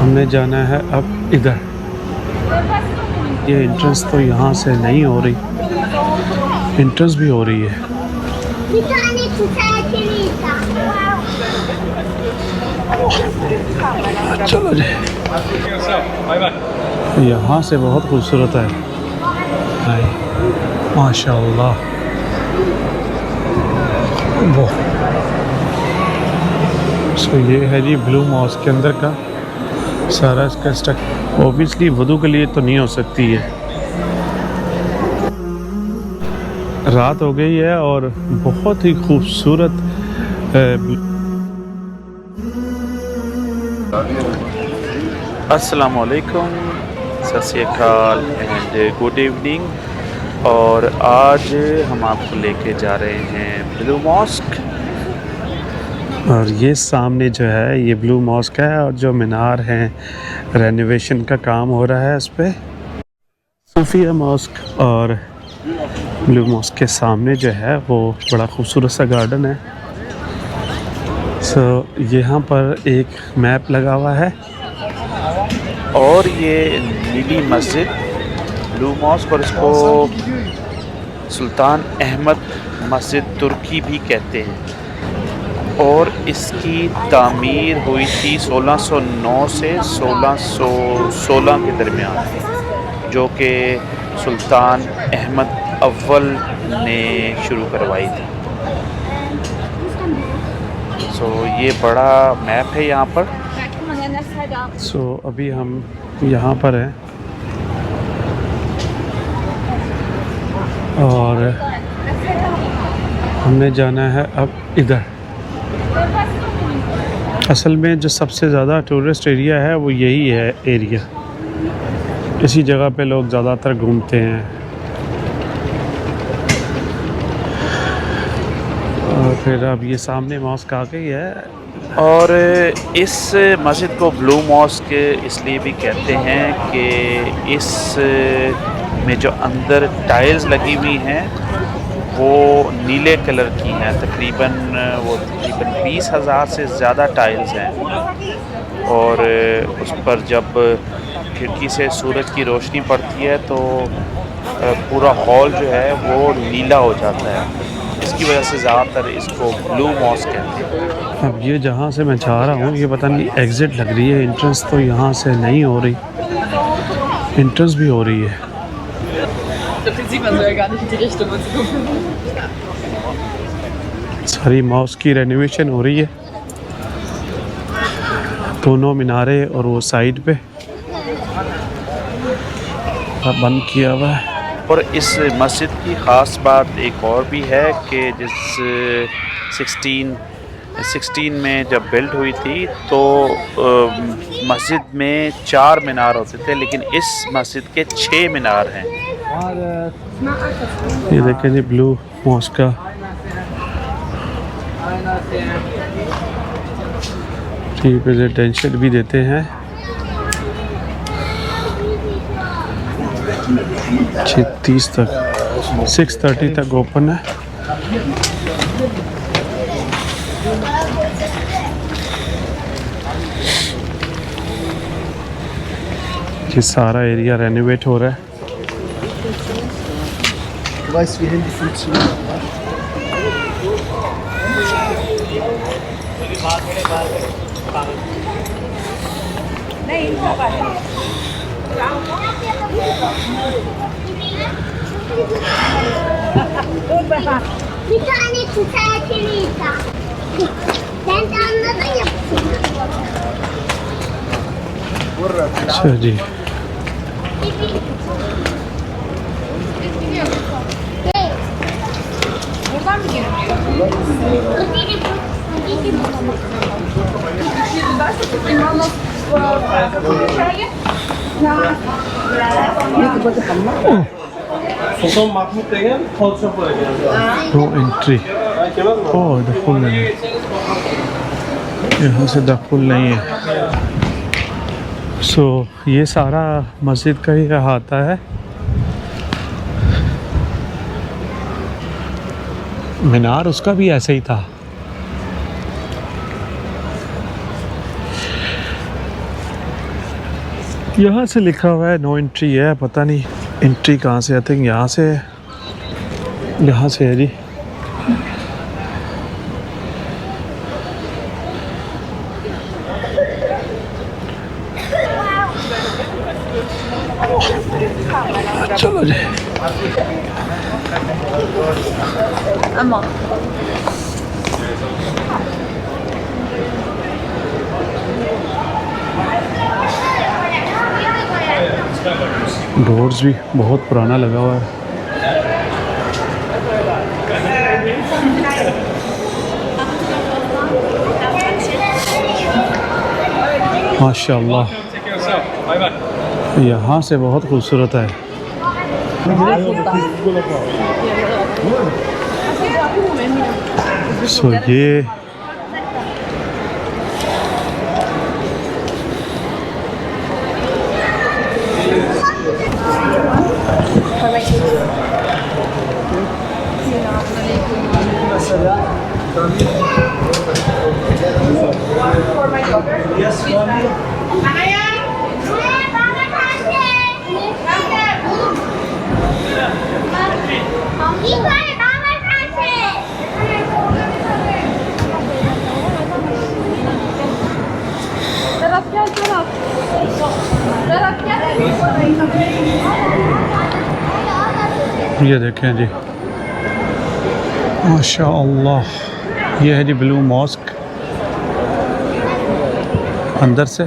हमने जाना है अब इधर। ये एंट्रेंस तो यहाँ से नहीं हो रही, एंट्रेंस भी हो रही है। चलो जी, यहाँ से बहुत खूबसूरत है माशाअल्लाह। वो सो ये है जी ब्लू मॉस्क के अंदर का सारा इसका स्ट्रक्चर। ओबियसली वुदू के लिए तो नहीं हो सकती है, रात हो गई है और बहुत ही खूबसूरत अस्सलाम वालेकुम, सत श्री अकाल एंड गुड इवनिंग। और आज हम आपको लेके जा रहे हैं ब्लू मॉस्क। और ये सामने जो है ये ब्लू मॉस्क है और जो मीनार है रेनोवेशन का काम हो रहा है उस पर। सूफिया मॉस्क और ब्लू मॉस्क के सामने जो है वो बड़ा खूबसूरत सा गार्डन है। यहाँ पर एक मैप लगा हुआ है और ये नीली मस्जिद ब्लू मॉस्क, और इसको सुल्तान अहमद मस्जिद तुर्की भी कहते हैं। और इसकी तामीर हुई थी 1609 से 1616 के दरमियान, जो कि सुल्तान अहमद अव्वल ने शुरू करवाई थी। ये बड़ा मैप है यहाँ पर। अभी हम यहाँ पर हैं और हमने जाना है अब इधर। असल में जो सबसे ज़्यादा टूरिस्ट एरिया है वो यही है एरिया, इसी जगह पे लोग ज़्यादातर घूमते हैं। और फिर अब ये सामने मॉस्क आ गई है। और इस मस्जिद को ब्लू मॉस्क इसलिए भी कहते हैं कि इस में जो अंदर टाइल्स लगी हुई हैं वो नीले कलर की हैं। तकरीबन 20,000 से ज़्यादा टाइल्स हैं। और उस पर जब खिड़की से सूरज की रोशनी पड़ती है तो पूरा हॉल जो है वो नीला हो जाता है। इसकी वजह से ज़्यादातर इसको ब्लू मॉस्क कहते हैं। अब ये जहाँ से मैं जा रहा हूँ ये पता नहीं एग्ज़िट लग रही है, एंट्रेंस तो यहाँ से नहीं हो रही, एंट्रेंस भी हो रही है। सारी मॉस्क की रेनोवेशन हो रही है, दोनों मीनारे और वो साइड पे बंद किया हुआ है। और इस मस्जिद की ख़ास बात एक और भी है कि जिस 16 में जब बिल्ड हुई थी तो मस्जिद में 4 मीनार होते थे, लेकिन इस मस्जिद के 6 मीनार हैं। ये देखें जी ब्लू मॉस्क का रिप्रेजेंटेशन भी देते हैं। 30 तक 6:30 तक ओपन है। ये सारा एरिया रेनोवेट हो रहा है। अच्छा जी, नो एंट्री। ओह दखुल नहीं है, यहाँ से दखुल नहीं है। ये सारा मस्जिद का ही अहाता है। मीनार उसका भी ऐसे ही था। यहाँ से लिखा हुआ है नो एंट्री है, पता नहीं एंट्री कहाँ से। आई थिंक यहाँ से है, यहाँ से है जी। चलो जी। डोर्स भी बहुत पुराना लगा हुआ है। माशाल्लाह, यहाँ से बहुत खूबसूरत है। सो ये ये देखें जी, माशाअल्लाह, ये है जी ब्लू मॉस्क अंदर से।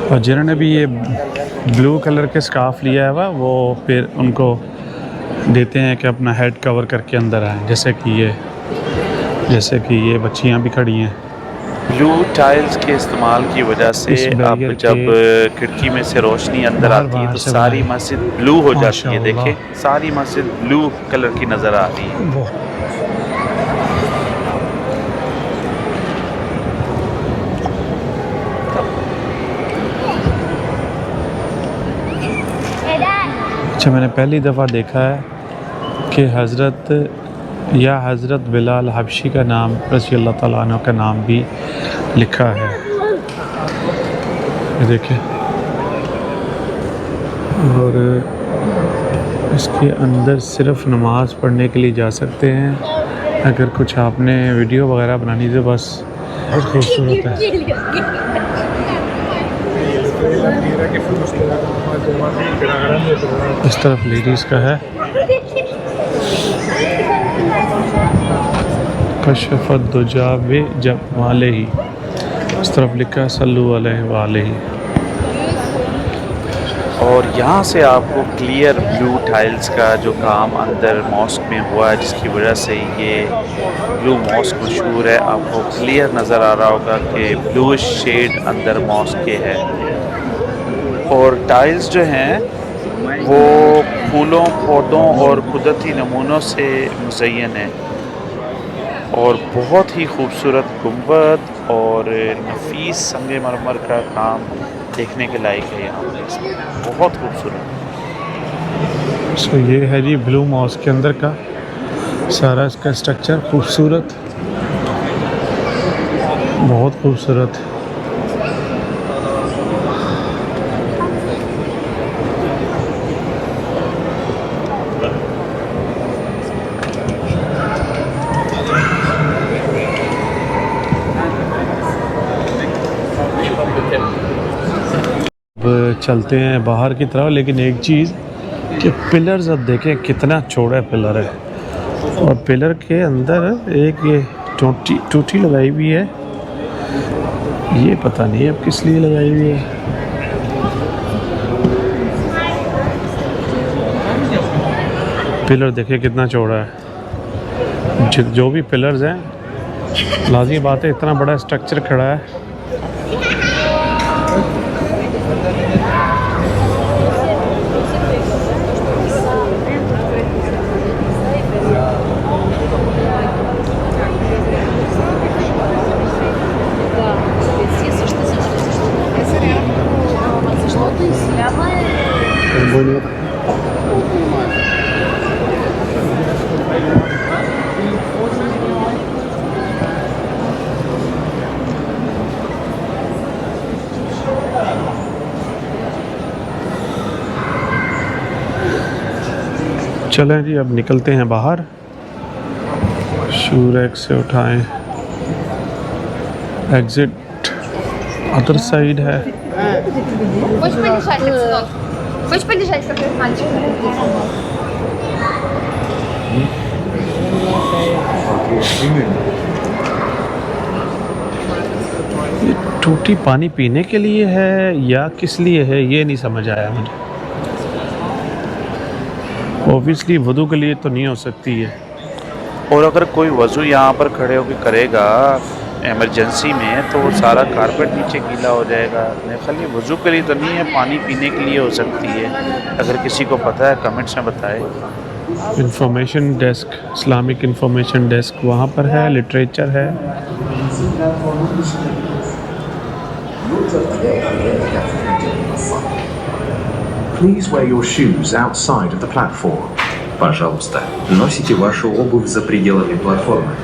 और जिन्होंने भी ये ब्लू कलर के स्कार्फ लिया है वो फिर उनको देते हैं कि अपना हेड कवर करके अंदर आएँ, जैसे कि ये बच्चियाँ भी खड़ी हैं। ब्लू टाइल्स के इस्तेमाल की वजह से अब जब खिड़की में से रोशनी अंदर आती है तो सारी मस्जिद ब्लू हो जाती है। देखें, सारी मस्जिद ब्लू कलर की नज़र आ रही है। अच्छा, मैंने पहली दफ़ा देखा है कि हज़रत बिलाल हबशी का नाम, रज़ी अल्लाह ताला अन्हु का नाम भी लिखा है। ये देखिए, और इसके अंदर सिर्फ नमाज़ पढ़ने के लिए जा सकते हैं। अगर कुछ आपने वीडियो वगैरह बनानी तो बस बहुत खूबसूरत है। इस तरफ लेडीज़ का है। कशफ़त दुजा बे जब वाले ही, इस तरफ लिखा है सल्लु अलैहि वालैहि। और यहाँ से आपको क्लियर ब्लू टाइल्स का जो काम अंदर मॉस्क में हुआ है, जिसकी वजह से ये ब्लू मॉस्क मशहूर है, आपको क्लियर नज़र आ रहा होगा कि ब्लू शेड अंदर मॉस्क के है। और टाइल्स जो हैं वो फूलों, पौधों और कुदरती नमूनों से मुज़य्यन है और बहुत ही खूबसूरत गुंबद और नफीस संगमरमर का काम देखने के लायक है। यहाँ पे बहुत खूबसूरत। सो ये है जी ब्लू मॉस्क के अंदर का सारा इसका स्ट्रक्चर, खूबसूरत, बहुत खूबसूरत। चलते हैं बाहर की तरफ, लेकिन एक चीज़ कि पिलर्स अब देखें कितना चौड़ा पिलर है, और पिलर के अंदर एक ये टूटी लगाई हुई है। ये पता नहीं अब किस लिए लगाई हुई है। पिलर देखें कितना चौड़ा है। जो भी पिलर्स हैं, लाज़मी बात है, इतना बड़ा स्ट्रक्चर खड़ा है। चलें जी, अब निकलते हैं बाहर। शू रैक से उठाएं, एग्ज़िट अदर साइड है। Хочешь подержать, как сынок? Хочешь подержать, как этот мальчик? ये टूटी पानी पीने के लिए है या किस लिए है, ये नहीं समझ आया मुझे। ऑब्वियसली वुदू के लिए तो नहीं हो सकती है। और अगर कोई वज़ू यहाँ पर खड़े होकर करेगा इमरजेंसी में तो वो सारा कारपेट नीचे गीला हो जाएगा। मेरे ख्याल ये वज़ू के लिए तो नहीं है, पानी पीने के लिए हो सकती है। अगर किसी को पता है कमेंट्स में बताए। Information desk, Islamic information desk वहाँ पर है, लिटरेचर है। Please wear your shoes outside of the platform. Пожалуйста, носите вашу обувь за пределами платформы.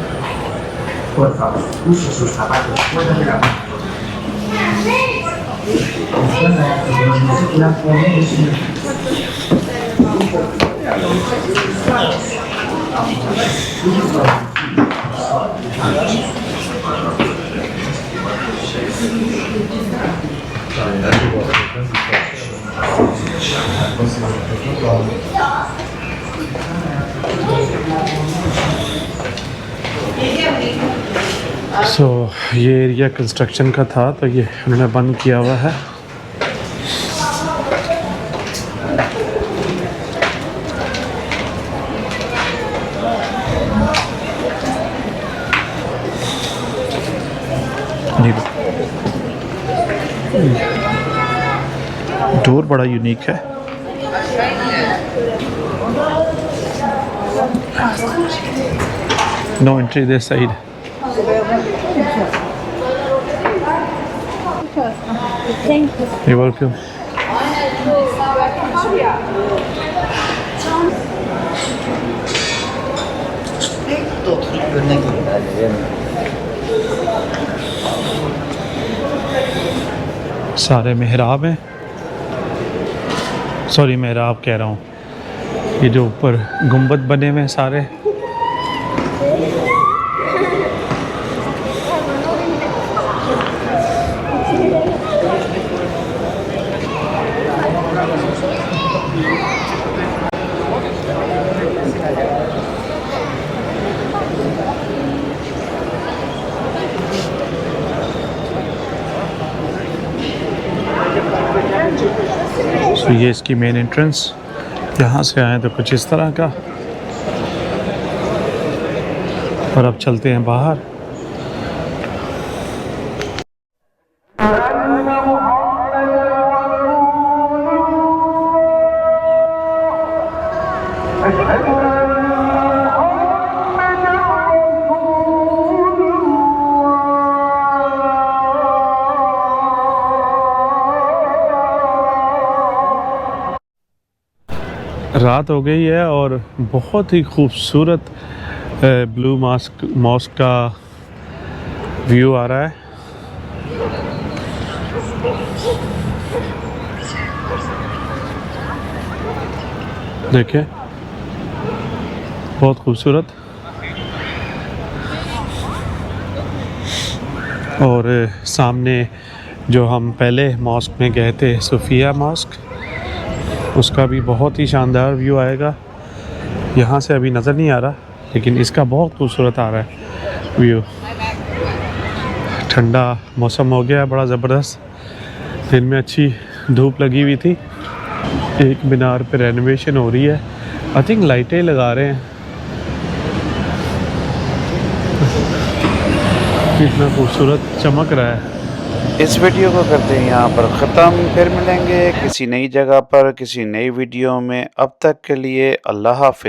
ये एरिया कंस्ट्रक्शन का था तो ये उन्होंने बंद किया हुआ है। डोर बड़ा यूनिक है। No entry this side. You're welcome. सारे मेहराब हैं, सॉरी मेहराब कह रहा हूँ, ये जो ऊपर गुंबद बने हुए हैं सारे। तो ये इसकी मेन एंट्रेंस, यहाँ से आए तो कुछ इस तरह का। और अब चलते हैं बाहर। रात हो गई है और बहुत ही खूबसूरत ब्लू मॉस्क का व्यू आ रहा है। देखिए बहुत खूबसूरत। और सामने जो हम पहले मॉस्क में गए थे, सूफिया मॉस्क, उसका भी बहुत ही शानदार व्यू आएगा। यहाँ से अभी नज़र नहीं आ रहा लेकिन इसका बहुत खूबसूरत आ रहा है व्यू। ठंडा मौसम हो गया है बड़ा ज़बरदस्त। दिन में अच्छी धूप लगी हुई थी। एक मीनार पे रेनोवेशन हो रही है, आई थिंक लाइटें लगा रहे हैं। कितना खूबसूरत चमक रहा है। इस वीडियो को करते हैं यहाँ पर ख़त्म। फिर मिलेंगे किसी नई जगह पर किसी नई वीडियो में। अब तक के लिए अल्लाह हाफ़िज़।